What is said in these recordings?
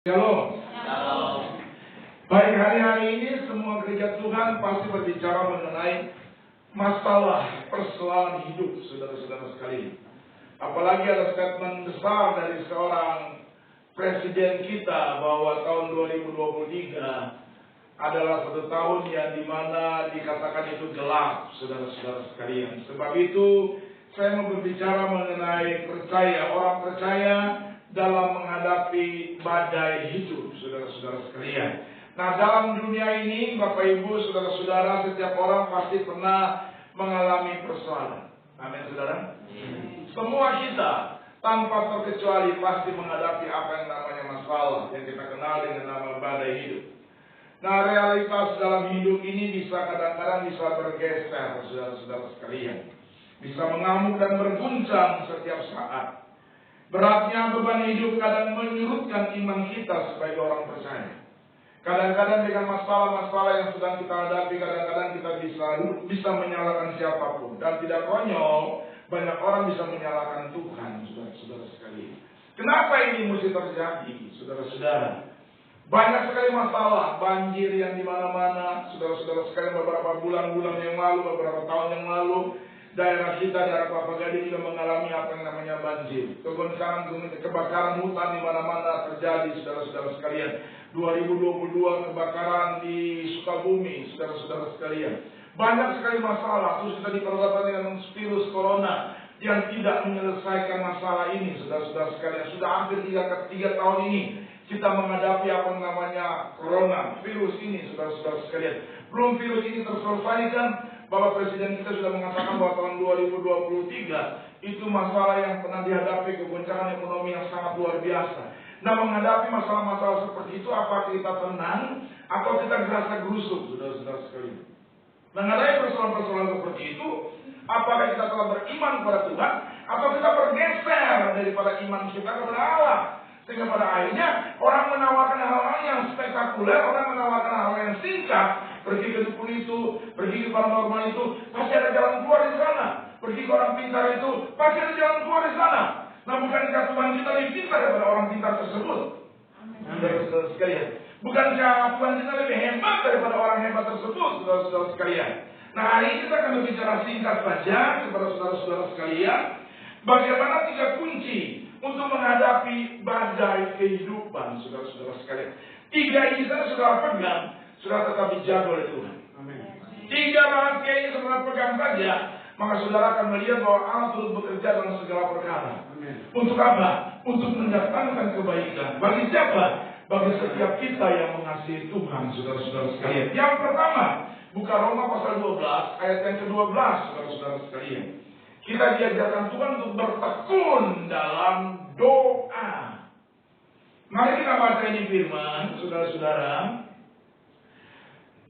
Shalom. Baik, hari-hari ini semua gereja Tuhan pasti berbicara mengenai masalah persoalan hidup, saudara-saudara sekalian. Apalagi ada statement besar dari seorang presiden kita bahwa tahun 2023 adalah satu tahun yang dimana dikatakan itu gelap, saudara-saudara sekalian. Sebab itu saya mau berbicara mengenai orang percaya dalam menghadapi badai hidup, saudara-saudara sekalian. Nah, dalam dunia ini, Bapak Ibu, saudara-saudara, setiap orang pasti pernah mengalami persoalan. Amin, saudara. Semua kita, tanpa terkecuali, pasti menghadapi apa yang namanya masalah, yang kita kenal dengan nama badai hidup. Nah, realitas dalam hidup ini kadang-kadang bisa bergeser, saudara-saudara sekalian. Bisa mengamuk dan berguncang setiap saat. Beratnya beban hidup kadang menyurutkan iman kita sebagai orang percaya. Kadang-kadang dengan masalah-masalah yang sedang kita hadapi, kadang-kadang kita bisa menyalahkan siapapun. Dan tidak konyol, banyak orang bisa menyalahkan Tuhan, saudara-saudara sekalian. Kenapa ini mesti terjadi, saudara-saudara? Banyak sekali masalah, banjir yang di mana-mana, saudara-saudara sekalian. Beberapa bulan-bulan yang lalu, beberapa tahun yang lalu, daerah kita, daerah Kelapa Gading juga mengalami apa yang namanya banjir. Kebakaran hutan di mana-mana terjadi, saudara-saudara sekalian. 2022 kebakaran di Sukabumi, saudara-saudara sekalian. Banyak sekali masalah, terus kita diperhadapkan dengan virus corona yang tidak menyelesaikan masalah ini, saudara-saudara sekalian. Sudah hampir 3 tahun ini kita menghadapi apa yang namanya corona, virus ini, saudara-saudara sekalian. Belum virus ini terselesaikan, Bapak Presiden kita sudah mengatakan bahwa tahun 2023 itu masalah yang pernah dihadapi, kegoncangan ekonomi yang sangat luar biasa. Nah, menghadapi masalah-masalah seperti itu, apakah kita tenang atau kita gerasa gerusuk, saudara-saudara sekalian? Menghadapi persoalan-persoalan seperti itu, apakah kita telah beriman kepada Tuhan atau kita bergeser daripada iman kita kepada Allah? Sehingga pada akhirnya orang menawarkan hal-hal yang spektakuler, orang menawarkan hal yang singkat. Pergi ke dukun itu, pergi ke paranormal itu, pasti ada jalan keluar di sana. Pergi ke orang pintar itu, pasti ada jalan keluar di sana. Nah, bukankah Tuhan kita lebih pintar daripada orang pintar tersebut? Saudara-saudara sekalian, bukankah Tuhan kita lebih hebat daripada orang hebat tersebut, saudara-saudara sekalian? Nah, hari ini kita akan berbicara singkat saja kepada saudara-saudara sekalian, bagaimana 3 kunci untuk menghadapi badai kehidupan, saudara-saudara sekalian. 3 ini saudara pegang, saudara tetap dijaga oleh Tuhan. Amin. 3 rahasia ini saudara pegang saja, maka saudara akan melihat bahwa Allah turut bekerja dalam segala perkara. Amin. Untuk apa? Untuk mendatangkan kebaikan. Bagi siapa? Bagi setiap kita yang mengasihi Tuhan, saudara-saudara sekalian. Yang pertama, buka Roma pasal 12 ayat yang ke-12, saudara-saudara sekalian. Kita diajarkan Tuhan untuk bertekun dalam doa. Mari kita baca ini firman, saudara-saudara.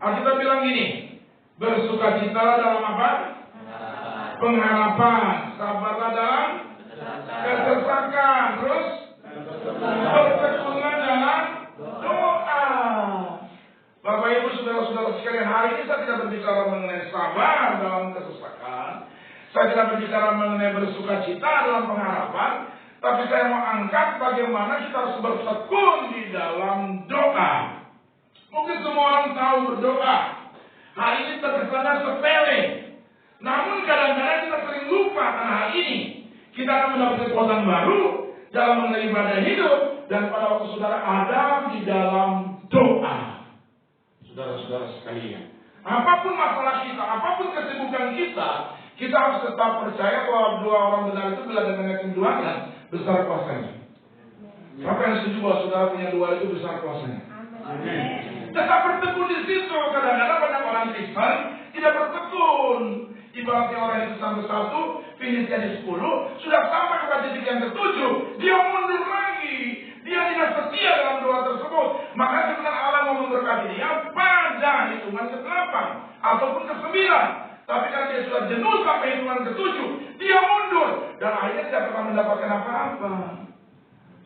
Alkitab bilang gini, bersukacitalah dalam apa? Pengharapan. Sabarlah dalam kesesakan. Terus bertekunlah dalam doa. Bapak Ibu, saudara-saudara sekalian, hari ini saya tidak berbicara mengenai sabar dalam kesesakan. Saya tidak berbicara mengenai bersukacita dalam pengharapan. Tapi saya mau angkat bagaimana kita harus bertekun di dalam doa. Mungkin semua orang tahu berdoa. Hari ini terkesannya sepele. Namun kadang-kadang kita sering lupa karena hari ini kita akan mendapat kekuatan baru dalam mengenai ibadah hidup. Dan pada waktu saudara ada di dalam doa. Saudara-saudara sekalian, apapun masalah kita, apapun kesibukan kita harus tetap percaya bahwa doa orang benar itu bila dengan yakin Tuhan besar kuasanya. Siapa yang setuju bahwa saudara punya doa itu besar kuasanya? Amin. Tetap bertekun di situ. Kadang-kadang banyak orang Kristen tidak bertekun. Ibaratnya orang itu sampai 1, finishnya di 10, sudah sampai kepada titik yang ke-7, dia mundur lagi. Dia tidak setia dalam doa tersebut. Maka sebenarnya Allah mau memberkati dia pada hitungan ke-8 ataupun ke-9. Tapi karena dia sudah jenuh sampai hitungan ke-7, dia mundur dan akhirnya tidak pernah mendapatkan apa-apa.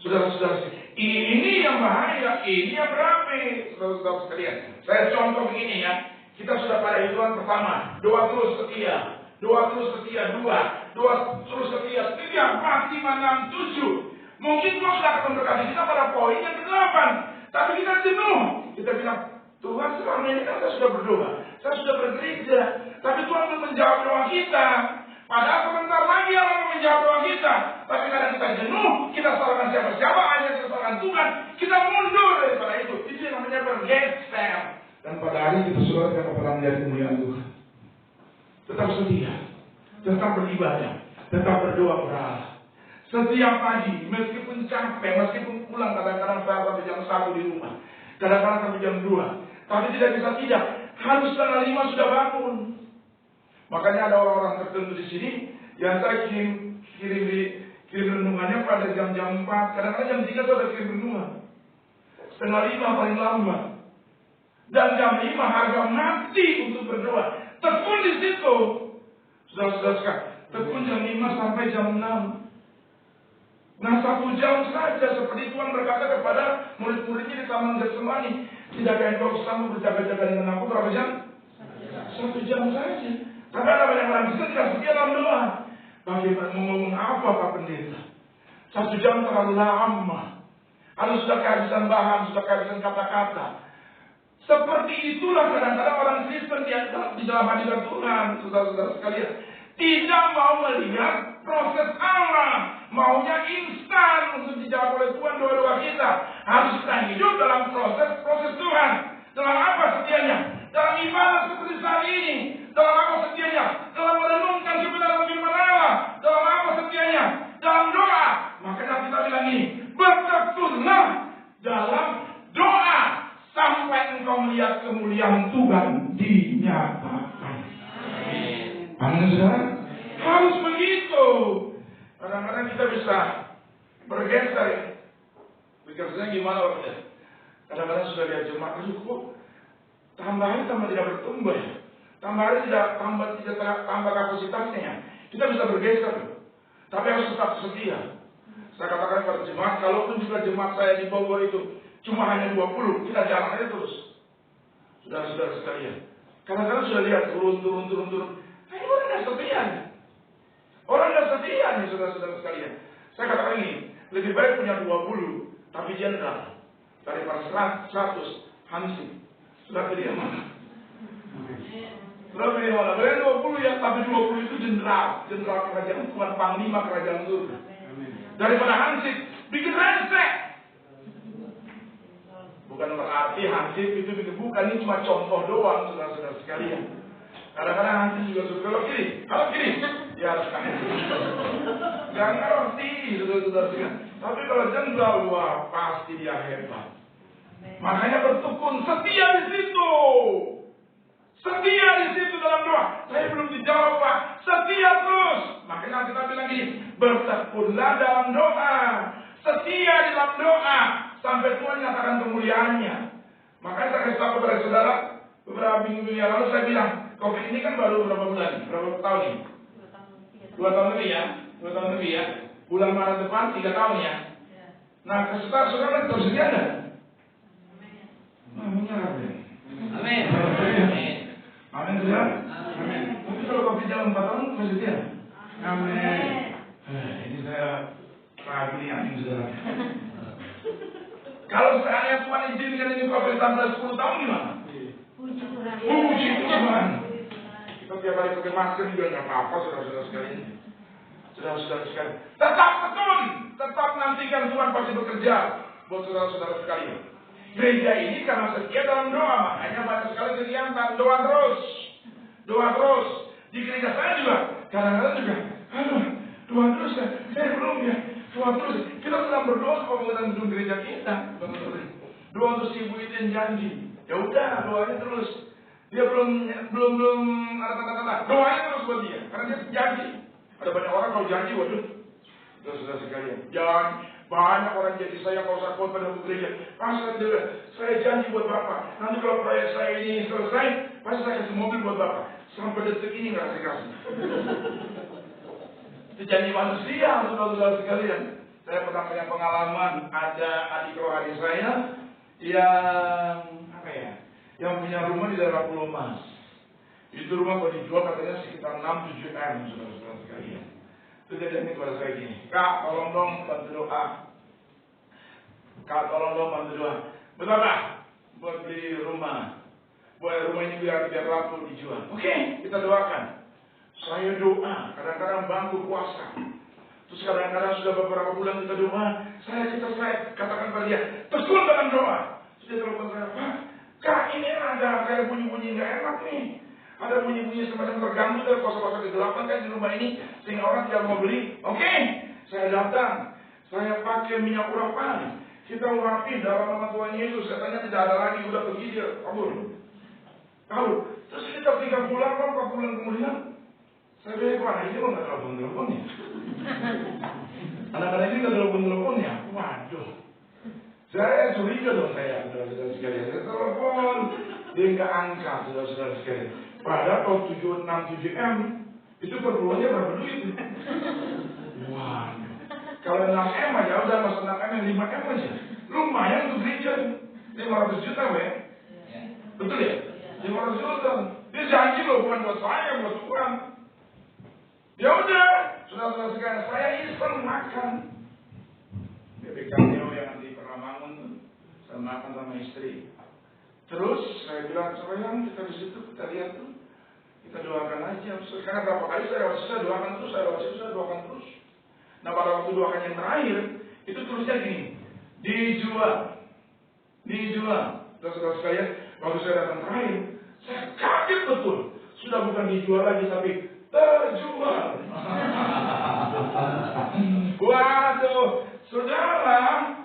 Saudara-saudara, ini yang bahaya, ini yang berapi, saudara-saudara sekalian. Saya contoh begini ya. Kita sudah pada hitungan pertama, doa terus setia, 2, doa terus setia, 3, 4, 5, 6, 7. Mungkin Tuhan sudah akan memberkati kita pada poin yang ke-8. kan saya sudah berdoa, saya sudah bergereja, tapi Tuhan belum menjawab doa kita. Padahal sebentar lagi Allah menjawab doa kita. Tapi karena kita jenuh, kita salahkan siapa-siapa, hanya kita salahkan Tuhan, kita mundur daripada itu. Itu yang namanya bergeser. Dan pada hari kita saudara kepada melihat kemuliaan Tuhan. Tetap setia, tetap beribadah, tetap berdoa kepada Allah. Setiap pagi, meskipun capek, meskipun pulang kadang-kadang saya sampai jam 1 di rumah, kadang-kadang sampai jam 2, tapi tidak bisa tidak, harus setengah 5 sudah bangun. Makanya ada orang-orang tertentu di sini yang saya kirim renungannya pada jam-jam 4, kadang-kadang jam 3 itu ada kirim renungan. Setengah 5 paling lama. Dan jam 5 harga mati untuk berdoa. Tekun di situ. Saudara-saudara sekalian, tekun jam 5 sampai jam 6. Nah 1 jam saja, seperti Tuhan berkata kepada murid-muridnya di Taman Getsemani, tidakkah engkau bersama berjaga-jaga dengan aku berapa jam? 1 jam saja. Tapi ada banyak orang Kristen tidak setia dalam doa. Bagaimana ngomong apa Pak Pendeta? 1 jam terlalu lama. Harus sudah kehabisan bahan, sudah kehabisan kata-kata. Seperti itulah kadang-kadang orang Kristen di dalam hadirat Tuhan, saudara-saudara sekalian, tidak mau melihat proses Allah. Maunya instan untuk dijawab oleh Tuhan doa-doa kita. Harus kita hidup dalam proses Tuhan. Dalam apa setianya? Dalam ibadah seperti saat ini. Dalam apa setianya? Dalam merenungkan kebenaran firman Allah. Dalam apa setianya? Dalam doa. Makanya kita bilang ini, bertekunlah dalam doa sampai engkau melihat kemuliaan Tuhan dinyatakan. Amin, saudara. Harus begitu. Kadang-kadang kita bisa bergeser ya. Bekerjanya gimana Pak? Kadang-kadang sudah lihat jemaat, kok tambah hari tambah tidak bertumbuh ya. Tambah hari tidak tambah kapasitasnya ya. Kita bisa bergeser. Tapi harus tetap setia. Saya katakan pada jemaat, kalaupun juga jemaat saya di Bogor itu cuma hanya 20, kita jalan aja terus. Saudara-saudara sekalian. Kadang-kadang sudah lihat turun. Nah, ini orang tidak setia. Orang tidak setia nih saudara-saudara sekalian. Saya katakan ini, lebih baik punya 20, tapi jenderal. Daripada 100, hansip. Sudah pilih yang mana? Sudah pilih yang mana? Boleh 20 ya, tapi 20 itu jenderal. Jenderal kerajaan Tuhan, panglima kerajaan surga. Daripada hansip, bikin resek. Bukan berarti hansip itu bukan, ini cuma contoh doang saudara-saudara sekalian. Kadang-kadang hansip juga suka kalau kiri. Ya harus kanan. Gak ngerti saudara-saudara sekalian. Tapi kalau jenderal, wah pasti dia hebat. Makanya bertekun, setia di situ. Setia di situ dalam doa. Saya belum dijawab Pak. Setia terus. Makanya kita bilang gini, bertekunlah dalam doa. Setia di dalam doa sampai Tuhan nyatakan kemuliaannya. Makanya saya kasih tahu kepada saudara, beberapa minggu yang lalu saya bilang, COVID ini kan baru berapa bulan? Berapa tahun ini? 2 tahun lebih ya. 2 tahun lebih ya. Bulan Maret depan 3 tahun ya. Nah, saudara terus setia enggak? Amin. Amin. Amin saudara. Amin. Tapi kalau COVID jalan 4 tahun masih setia? Amin. Ini saya ragu nih amin saudara. Kalau seandainya Tuhan izinkan ini COVID sampai 10 tahun gimana? Puji Tuhan. Kita tiap hari pakai masker juga nggak apa-apa saudara-saudara sekalian. Saudara-saudara sekalian. Tetap tekun, tetap nantikan Tuhan pasti bekerja buat saudara-saudara sekalian. Gereja ini karena setia dalam doa, makanya banyak sekali kegiatan doa terus. Di gereja saya juga kadang-kadang juga, doa terus ya, saya belum ya. Doa terus. Kita sedang berdoa pembangunan gedung gereja kita. Doa untuk si ibu itu yang janji. Ya udah, doanya terus. Dia belum ada tanda-tanda. Doanya terus buat dia, karena dia janji. Ada banyak orang kalau janji, waduh. Saudara sekalian, jangan banyak orang janji saya kalau saya khotbah pada gereja. Saya janji buat Bapak. Nanti kalau proyek saya ini selesai, pasti saya kasih mobil buat Bapak. Sampai detik ini nggak kasih. Itu janji manusia, saudara-saudara sekalian. Saya pernah punya pengalaman, ada adik rohani saya yang punya rumah di daerah Pulau Mas. Itu rumah kalau dijual katanya sekitar 6-7 M, saudara-saudara sekalian. Itu dia bilang kepada saya gini, Kak, tolong dong bantu doa. Kak, tolong dong bantu doa. Betul Kak? Buat beli rumah. Buat rumah ini biar laku dijual. Oke, kita doakan. Saya doa, kadang-kadang bangku puasa. Terus kadang-kadang sudah beberapa bulan kita doa, saya katakan pada dia, tekun dalam doa. Sudah telepon saya, Pak, Kak ini ada kayak bunyi-bunyi nggak enak nih. Ada bunyi-bunyi semacam terganggu dari kosa-kosa kegelapan kan di rumah ini, sehingga orang tidak mau beli. Oke, saya datang, saya pakai minyak urapan. Kita urapi dalam nama Tuhan Yesus, katanya tidak ada lagi, udah pergi dia, kabur. Terus kita 3 bulan, 4 bulan kemudian, saya bilang, wah ini kok nggak telepon-teleponnya. Anak-anak ini nggak telepon-teleponnya. Waduh. Saya curiga dong saudara-saudara sekalian. Saya telepon, dia nggak angkat, saudara-saudara sekalian. Padahal kalau 767M, itu per bulannya berapa duit? Waduh. Kalau 6M aja, udah masuk 6M yang 5M aja. Lumayan untuk gereja. 500 juta, weh. Betul ya? 500 juta. Dia janji loh, bukan buat saya, buat Tuhan. Ya udah, saudara-saudara sekalian, saya iseng makan. BBKTO yang di Peramangun, saya makan sama istri. Terus saya bilang, sayang kita di situ, kita lihat tuh, kita doakan aja. Karena berapa kali saya doakan terus, saya doakan terus. Nah pada waktu doakan yang terakhir, itu tulisnya gini, dijual. Saudara-saudara sekalian, waktu saya datang terakhir, saya kaget betul. Sudah bukan dijual lagi, tapi terjual. Waduh, saudara,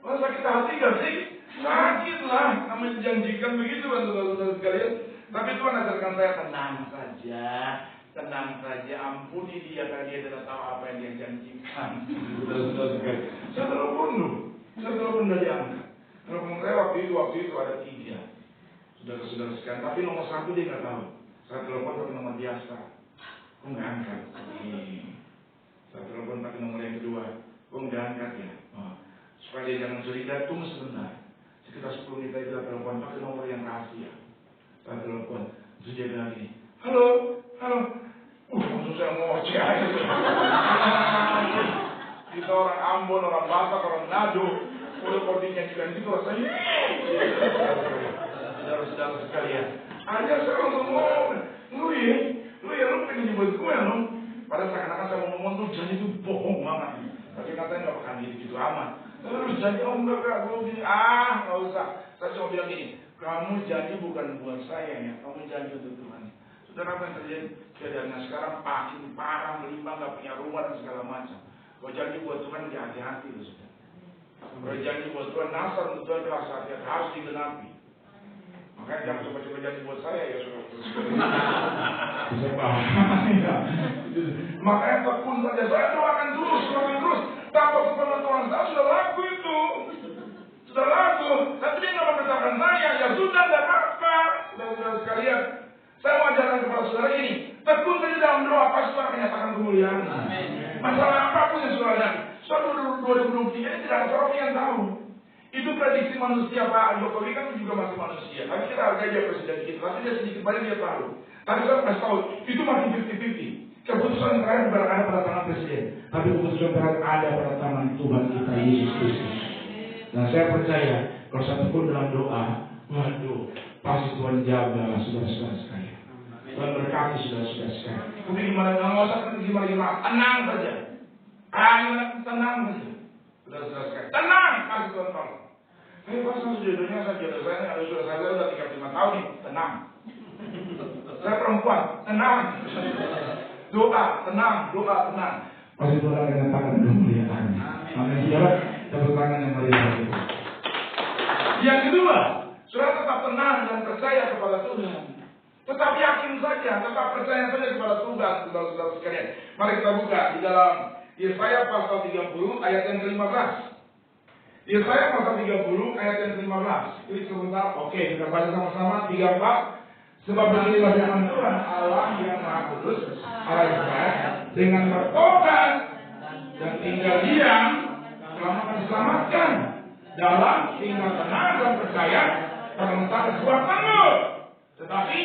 masa kita hati gak sih? Sakit lah, namanya dijanjikan begitu kan saudara-saudara sekalian. Tapi Tuhan ajarkan saya tenang saja, ampuni dia karena dia tidak tahu apa yang dia janjikan. Saudara-saudara sekalian, saya telepon dari angkat. Telepon saya waktu itu ada 3, saudara-saudara sekalian. Tapi nomor 1 dia nggak tahu. Saya telepon pakai nomor biasa. Kok nggak angkat? Saya telepon pakai nomor yang kedua. Kok nggak angkat ya? Supaya dia jangan curiga, tunggu sebentar. Sekitar 10 menit lagi kita telepon pakai nomor yang rahasia. Saya telepon, terus dia bilang gini, halo. Langsung saya ngoceh aja. Kita orang Ambon, orang Batak, orang Nado, udah kalau dinyanyikan gitu rasanya. Saudara-saudara sekalian, aja saya langsung ngomong, lu pengen nyebut gue lu. Padahal seakan-akan saya mau ngomong tuh janji itu bohong banget. Tapi katanya nggak akan gitu aman. Terus janji enggak, gue gini, nggak usah. Saya cuma bilang gini, kamu janji bukan buat saya ya, kamu janji untuk Tuhan. Saudara, apa yang terjadi? Keadaannya sekarang makin parah, melimpah, nggak punya rumah dan segala macam. Kalau janji buat Tuhan, dia hati-hati loh saudara. Kalau janji buat Tuhan, nasar untuk Tuhan keras hati-hati, harus digenapi. Makanya jangan coba-coba janji buat saya ya saudara. Bisa bahaya. Makanya tekun saja, saya doakan terus. Tanpa sepengetahuan saya sudah laku itu. Sudah laku. Tapi dia nggak memberitakan saya, ya sudah, tidak apa. Saudara-saudara sekalian, saya mau ajarkan kepada saudara ini, tekun saja dalam doa, pasti Tuhan akan nyatakan kemuliaan. Masalah apapun yang saudara hadapi. Suatu 2023 ini tidak ada orang yang tahu. Itu prediksi manusia, Pak Jokowi kan juga masih manusia. Tapi kita hargai dia presiden kita, tapi dia sedikit banyak dia tahu. Tapi saya kasih tahu, itu masih 50-50. Keputusan terakhir bukan ada pada tangan presiden, tapi keputusan terakhir ada pada tangan Tuhan kita Yesus Kristus. Nah saya percaya kalau satu pun dalam doa, waduh, pasti Tuhan jaga saudara-saudara sekalian. Tuhan berkati saudara-saudara sekalian. Tapi gimana nggak usah gimana, tenang saja. Tenang saja. Saudara-saudara sekalian, tenang, kasih Tuhan tolong. Pasal jodohnya saya jodoh saya ada saudara saya udah 35 tahun nih, tenang. Saya perempuan, tenang. Doa, tenang. Pasti Tuhan akan nyatakan kemuliaan. Amin. Saudara, tepuk tangan yang meriah itu. Yang kedua, saudara tetap tenang dan percaya kepada Tuhan. Tetap yakin saja, tetap percaya saja kepada Tuhan, saudara-saudara sekalian. Mari kita buka di dalam Yesaya pasal 30 ayat yang ke-15. Yesaya pasal 30 ayat yang ke-15. Ini sebentar. Oke, kita baca sama-sama 34. Sebab beginilah firman Tuhan Allah yang Maha Kudus, Allah Israel, dengan bertobat dan tinggal diam, kamu akan diselamatkan dalam tinggal tenang dan percaya karena tak kekuatanmu. Tetapi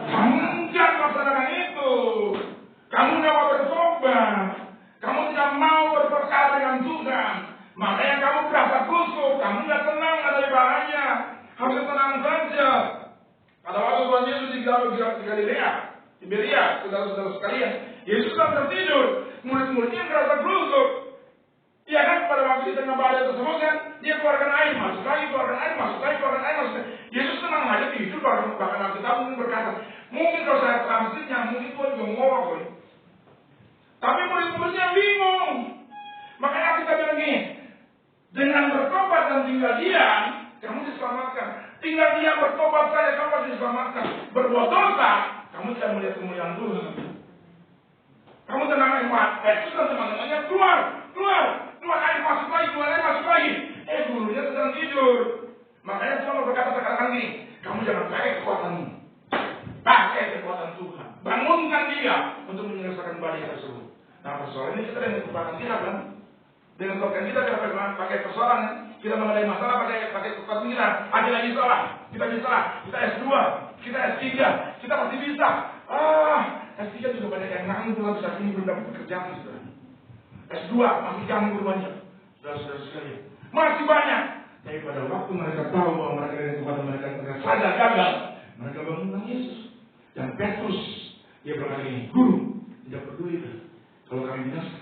kamu tidak melaksanakan itu. Kamu tidak mau bertobat. Kamu tidak mau berperkara dengan Tuhan. Makanya kamu berasa kusuk. Kamu tidak tenang, ada bahaya. Harus tenang saja. Pada di Galilea, Tiberia, saudara-saudara sekalian. Yesus sedang tertidur, murid-muridnya merasa gelusuk. Iya kan, pada waktu di tengah badai tersebut kan, dia keluarkan air, masuk lagi, keluarkan air, masuk lagi, keluarkan air, masuk lagi. Yesus tenang aja tidur, bahkan Alkitab mungkin berkata, mungkin kalau saya translitnya, mungkin Tuhan juga ngorok loh. Tapi murid-muridnya bingung. Makanya kita bilang gini, dengan bertobat dan tinggal diam, kamu diselamatkan. Tinggal diam bertobat saja, kamu pasti diselamatkan. Berbuat dosa, kamu tidak melihat kemuliaan Tuhan. Kamu tenang aja, Yesus dan teman-temannya keluar, air masuk lagi, keluar air masuk lagi. Gurunya sedang tidur. Makanya Tuhan berkata sekarang gini, kamu jangan pakai kekuatanmu, pakai kekuatan Tuhan. Bangunkan dia untuk menyelesaikan badai tersebut. Nah, persoalan ini kita dengan kekuatan kita kan, dengan kekuatan kita pakai persoalan, kita mengenai masalah pakai kekuatan kita. Ada lagi salah, kita bisa salah, kita S2, kita S3, kita pasti bisa. S3 juga banyak yang nganggur, bisa ini belum dapat pekerjaan sudah. S2 masih nganggur banyak, saudara-saudara sekalian. Masih banyak. Tapi pada waktu mereka tahu bahwa mereka dengan kekuatan mereka sadar gagal, mereka bangun Yesus. Dan Petrus, dia berkata ini, Guru, tidak peduli kalau kami binasa.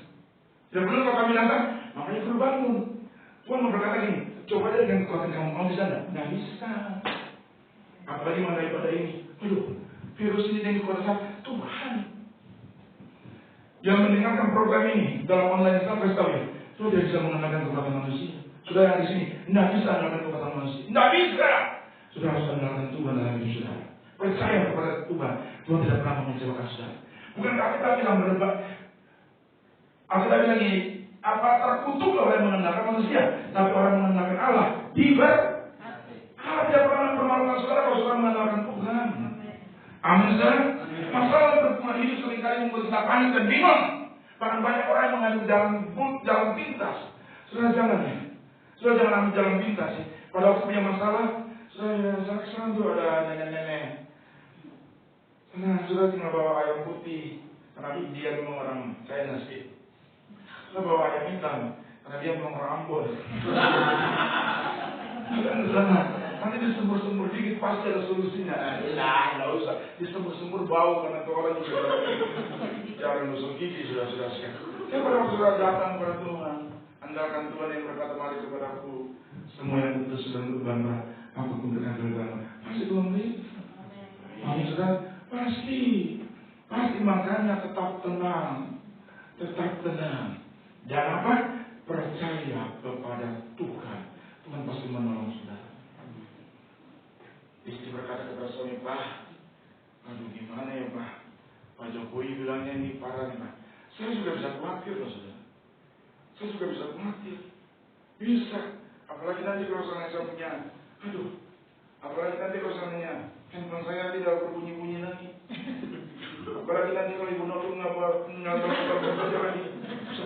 Tidak peduli kalau kami binasa, makanya Guru bangun. Tuhan mau berkata gini, coba aja dengan kekuatan kamu bisa enggak? Nggak bisa. Apalagi mengenai pada ini. Aduh, virus ini dengan kekuatan Tuhan. Yang mendengarkan program ini dalam online Islam, saya tahu ya, sudah tidak bisa mengandalkan kekuatan manusia. Sudah yang di sini, tidak bisa mengandalkan kekuatan manusia. Tidak bisa. Sudah harus mengandalkan Tuhan dalam hidup saudara. Percaya kepada Tuhan. Tuhan tidak pernah mengecewakan saudara. Bukan kita bilang berdebat. Aku tadi lagi, apa terkutuk orang yang mengandalkan manusia, tapi orang mengandalkan Allah. Allah tidak pernah mempermalukan saudara kalau saudara mengandalkan Tuhan. Amin saudara. Masalah berhubungan hidup seringkali membuat kita panik dan bingung. Bahkan banyak orang yang mengambil jalan pintas. Saudara jangan ya. Saudara jangan ambil jalan pintas ya. Pada waktu punya masalah, saya kesana tuh ada nenek-nenek. Nah, sudah tinggal bawa ayam putih. Karena dia memang orang China sih. Sudah bawa ayam hitam. Karena dia memang orang Ambon. Sudah ke sana. Nanti disembur-sembur dikit pasti ada solusinya. Nggak usah. Disembur-sembur bau karena itu orang juga cara nusuk gigi sudah sekali. Saya pada waktu sudah datang kepada Tuhan, andalkan Tuhan yang berkata mari kepadaku. Semua yang putus dan berbangga, aku memberikan berbangga. Pasti Tuhan beri. Amin sudah. Pasti makanya tetap tenang. Dan apa? Percaya kepada Tuhan. Tuhan pasti menolong saudara. Istri berkata kepada suami, Pak, aduh gimana ya Pak Jokowi bilangnya ini parah nih Pak. Saya juga bisa khawatir loh saudara. Saya juga bisa khawatir. Bisa. Apalagi nanti kalau saya punya, apalagi nanti kalau seandainya handphone saya tidak berbunyi-bunyi lagi. Apalagi nanti kalau Ibu Nurul nggak bekerja lagi. Bisa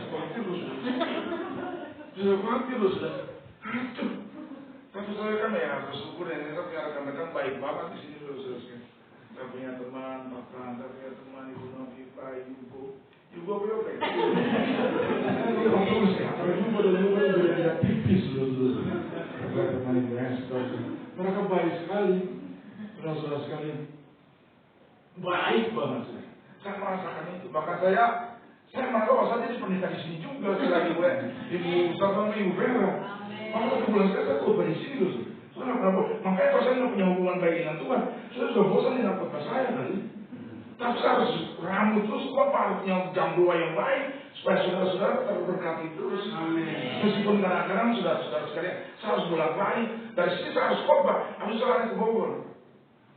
khawatir loh saudara. Tapi saya kan ya bersyukur ya, saya punya rekan-rekan baik banget di sini loh saudara. Saya punya teman Pak Pran, saya punya teman Ibu Novipa, Ibu apa ya? Saya bagus ya, kalau Ibu udah tipis loh. Saya teman Ibu Esther, mereka baik sekali, saudara sekalian, baik banget saya. Saya merasakan itu, bahkan saya merasa saya jadi pendeta di sini juga, saya lagi Ibu sama Ibu Vera. Maka sebulan saya khotbah di sini loh. Soalnya kenapa? Makanya kalau saya nggak punya hubungan baik dengan Tuhan, saya sudah bosan dengan khotbah saya kali. Tapi saya harus rambut terus, harus punya jam 2 yang baik supaya saudara-saudara tetap berkati terus. Meskipun kadang-kadang saudara-saudara sekalian, saya harus bolak-balik. Dari sini saya harus khotbah, habis saya lari ke Bogor.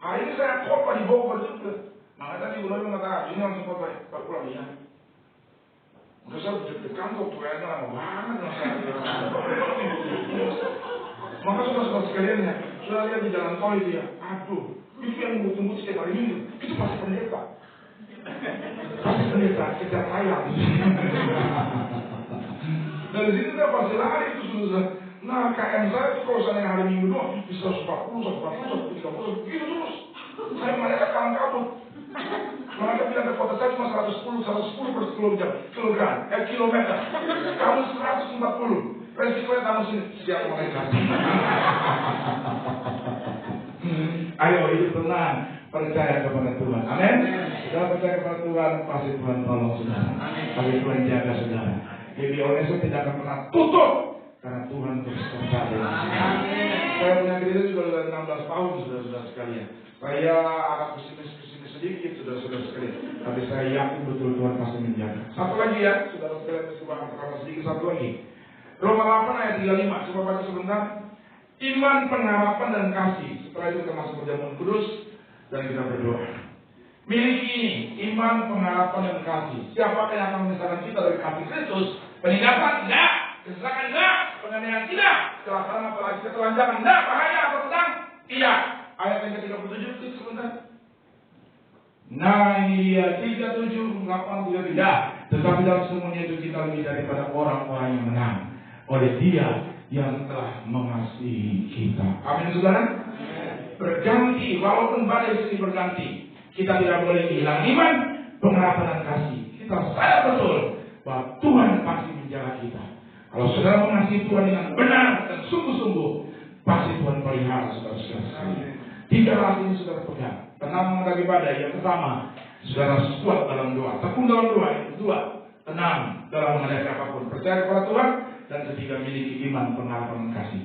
Hari ini saya khotbah di Bogor juga. Maka tadi Ibu Novi mengatakan, ini langsung khotbah, Pak pulang ya. Udah saya deg-degan kok, tuanya lama banget. Maka saudara-saudara sekalian ya, sudah lihat di jalan tol itu ya, aduh, itu yang tunggu setiap hari Minggu, itu pasti pendeta. Pasti pendeta, kejar ayam. Dari sini saya pasti lari itu sudah. Nah, KM saya itu kalau saya hari Minggu doang, bisa 140, 130, begitu terus. Saya mereka kalang kabut. Mereka bilang ke kota saya cuma 110 per kilometer. Kamu 140. Resikonya kamu setiap mereka. Ayo hidup tenang. percaya kepada Tuhan. Amin. Saudara percaya kepada Tuhan, pasti Tuhan tolong saudara. Pasti Tuhan jaga saudara. Jadi Oneso tidak akan pernah tutup karena Tuhan terus terjadi. Saya punya gereja sudah 16 tahun, saudara-saudara sekalian. Saya agak pesimis sedikit, saudara-saudara sekalian. Tapi saya yakin betul Tuhan pasti menjaga. Satu lagi ya, saudara sekalian, coba kata sedikit satu lagi. Roma 8 ayat 35, coba baca sebentar. Iman, pengharapan dan kasih. Setelah itu kita masuk perjamuan kudus dan kita berdoa. Miliki ini, iman, pengharapan dan kasih. Siapakah yang akan memisahkan kita dari kasih Kristus? Penindasan tidak, kesesakan tidak, penganiayaan tidak, kecelakaan apalagi ketelanjangan tidak, bahaya atau pedang tidak. Ayat yang ke-37 itu sebentar. Nah ini dia 37, 8 tidak. Tetapi dalam semuanya itu kita lebih daripada orang-orang yang menang oleh Dia yang telah mengasihi kita. Amin saudara. Berganti, walaupun badai sini berganti, kita tidak boleh hilang iman, pengharapan dan kasih. Kita sadar betul bahwa Tuhan pasti menjaga kita. Kalau saudara mengasihi Tuhan dengan benar dan sungguh-sungguh, pasti Tuhan pelihara saudara-saudara. 3 hal ini saudara pegang. Tenang menghadapi badai. Yang pertama, saudara kuat dalam doa. Tekun dalam doa. Yang kedua, tenang dalam menghadapi apapun. Percaya kepada Tuhan. Dan ketiga, miliki iman, pengharapan dan kasih.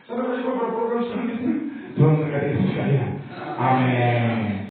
Saudara juga berprogram selanjutnya. Tuhan berkati kita sekalian. Amin.